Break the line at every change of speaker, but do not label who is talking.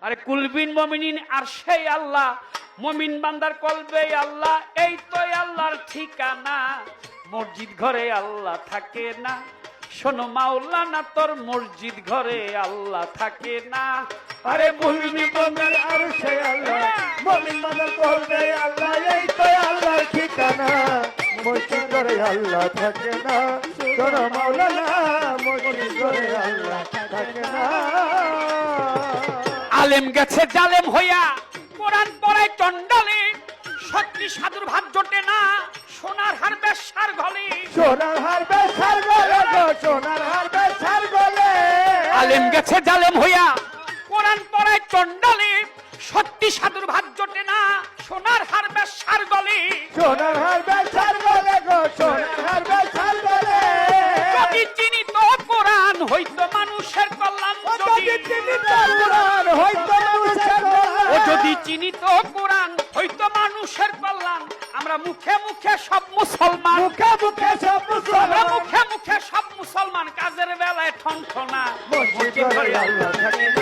আরে কুলবিন মুমিনিন আর সেই আল্লাহ, মুমিন বান্দার কলবে আল্লাহ, এই তো আল্লাহর ঠিকানা। মসজিদ ঘরে আল্লাহ থাকে না, শোনো মাওলানা তোর মসজিদ ঘরে আল্লাহ থাকে না।
আরে মুমিন বান্দার আর সেই আল্লাহ, মুমিন বান্দার কলবে আল্লাহ, এই তো আল্লাহর ঠিকানা। মসজিদ ঘরে আল্লাহ থাকে না, শোনো মাওলানা মসজিদ ঘরে আল্লাহ থাকে না।
আলেম গেছে জালেম হইয়া, কোরআন পড়ায় চন্ডালে, সত্যি সাধুর ভাব জোটে না, সোনার হার বেশ্যার গলে।
সোনার হার বেশ্যার গলে গো, সোনার হার বেশ্যার গলে।
আলেম গেছে জালেম হইয়া, কোরআন পড়ায় চন্ডালে, সত্যি সাধুর ভাব জোটে না, সোনার হার বেশ্যার গলে।
সোনার হার বেশ্যার গলে গো, সোনার হার বেশ্যার গলে।
যদি চিনিত কোরআন হইতো মানুষের কল্যাণ,
যদি চিনিত কোরআন হইতো মানুষের কল্যাণ,
ও যদি চিনিত কোরআন হইতো মানুষের কল্যাণ। আমরা মুখে মুখে সব মুসলমান,
মুখে মুখে সব
আমরা
মুসলমান,
মুখে মুখে সব মুসলমান, কাজের বেলায় ঠনঠনা।
মসজিদ ঘরে আল্লাহ থাকে না।